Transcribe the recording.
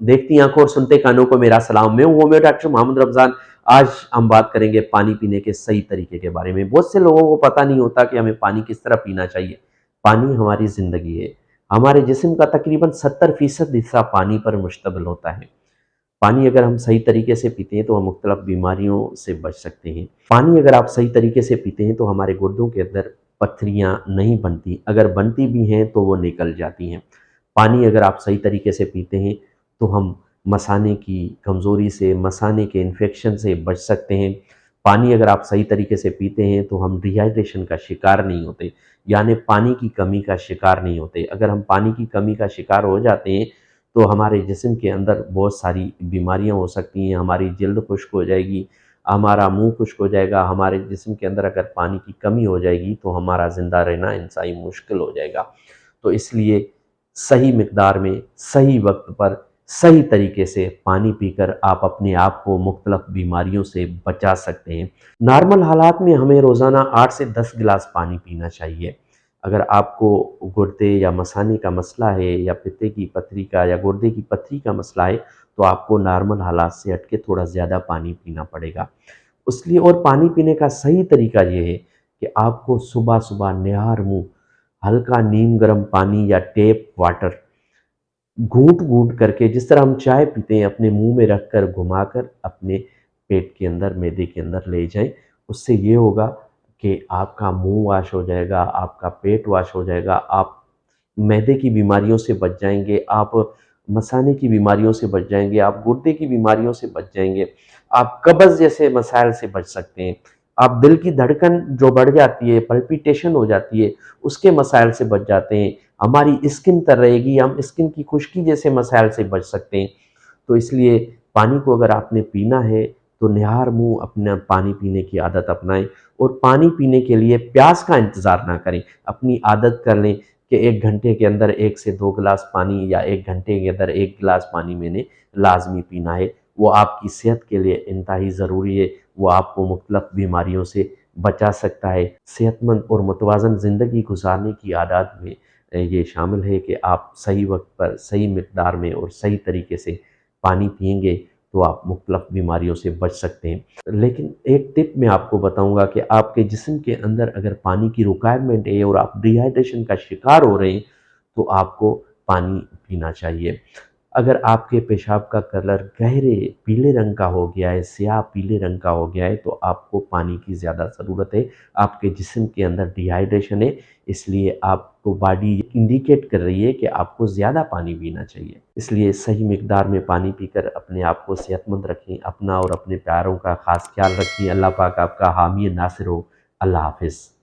देखती आंखों और सुनते कानों को मेरा सलाम। मैं हूँ होम्यो डॉक्टर मोहम्मद रमज़ान। आज हम बात करेंगे पानी पीने के सही तरीके के बारे में। बहुत से लोगों को पता नहीं होता कि हमें पानी किस तरह पीना चाहिए। पानी हमारी ज़िंदगी है। हमारे जिस्म का तकरीबन 70% हिस्सा पानी पर मुश्तमिल होता है। पानी अगर हम सही तरीके से पीते हैं तो हम मुख्तलिफ बीमारियों से बच सकते हैं। पानी अगर आप सही तरीके से पीते हैं तो हमारे गुर्दों के अंदर पत्थरियाँ नहीं बनती, अगर बनती भी हैं तो वो निकल जाती हैं। पानी अगर आप सही तरीके से पीते हैं तो हम मसाने की कमज़ोरी से, मसाने के इन्फेक्शन से बच सकते हैं। पानी अगर आप सही तरीके से पीते हैं तो हम डिहाइड्रेशन का शिकार नहीं होते, यानी पानी की कमी का शिकार नहीं होते। अगर हम पानी की कमी का शिकार हो जाते हैं तो हमारे जिस्म के अंदर बहुत सारी बीमारियां हो सकती हैं। हमारी जल्द खुश्क हो जाएगी, हमारा मुंह खुश्क हो जाएगा। हमारे जिस्म के अंदर अगर पानी की कमी हो जाएगी तो हमारा ज़िंदा रहना इंतहाई मुश्किल हो जाएगा। तो इसलिए सही मिकदार में, सही वक्त पर, सही तरीके से पानी पीकर आप अपने आप को मुख्तलिफ बीमारियों से बचा सकते हैं। नॉर्मल हालात में हमें रोज़ाना 8 से 10 गिलास पानी पीना चाहिए। अगर आपको गुर्दे या मसाने का मसला है या पित्ते की पथरी का या गुर्दे की पथरी का मसला है तो आपको नॉर्मल हालात से हट के थोड़ा ज़्यादा पानी पीना पड़ेगा। उसलिए और पानी पीने का सही तरीका ये है कि आपको सुबह सुबह निहार मुँह हल्का नीम गर्म पानी या टेप वाटर घूंट घूंट करके, जिस तरह हम चाय पीते हैं, अपने मुंह में रखकर घुमाकर अपने पेट के अंदर, मैदे के अंदर ले जाएं। उससे ये होगा कि आपका मुंह वाश हो जाएगा, आपका पेट वाश हो जाएगा, आप मैदे की बीमारियों से बच जाएंगे, आप मसाने की बीमारियों से बच जाएंगे, आप गुर्दे की बीमारियों से बच जाएंगे, आप कब्ज़ जैसे मसाइल से बच सकते हैं, आप दिल की धड़कन जो बढ़ जाती है, पल्पिटेशन हो जाती है, उसके मसाइल से बच जाते हैं। हमारी स्किन तर रहेगी, हम स्किन की खुश्की जैसे मसाइल से बच सकते हैं। तो इसलिए पानी को अगर आपने पीना है तो निहार मुँह अपना पानी पीने की आदत अपनाएं और पानी पीने के लिए प्यास का इंतज़ार ना करें। अपनी आदत कर लें कि 1 घंटे के अंदर 1 से 2 गिलास पानी या 1 घंटे के अंदर 1 गिलास पानी मैंने लाज़मी पीना है। वो आपकी सेहत के लिए इंतहाई ज़रूरी है। वो आपको मुख्तलिफ बीमारियों से बचा सकता है। सेहतमंद और मुतवाज़न ज़िंदगी गुजारने की आदत में ये शामिल है कि आप सही वक्त पर, सही मिकदार में और सही तरीके से पानी पिएंगे तो आप मुख्तलिफ बीमारियों से बच सकते हैं। लेकिन एक टिप मैं आपको बताऊंगा कि आपके जिस्म के अंदर अगर पानी की रिक्वायरमेंट है और आप डिहाइड्रेशन का शिकार हो रहे हैं तो आपको पानी पीना चाहिए। अगर आपके पेशाब का कलर गहरे पीले रंग का हो गया है, स्याह पीले रंग का हो गया है, तो आपको पानी की ज़्यादा ज़रूरत है। आपके जिस्म के अंदर डिहाइड्रेशन है, इसलिए आपको बॉडी इंडिकेट कर रही है कि आपको ज़्यादा पानी पीना चाहिए। इसलिए सही मिकदार में पानी पीकर अपने आप को सेहतमंद रखें। अपना और अपने प्यारों का ख़ास ख्याल रखें। अल्लाह पाक आपका हामी नासिर हो। अल्लाह हाफ़िज़।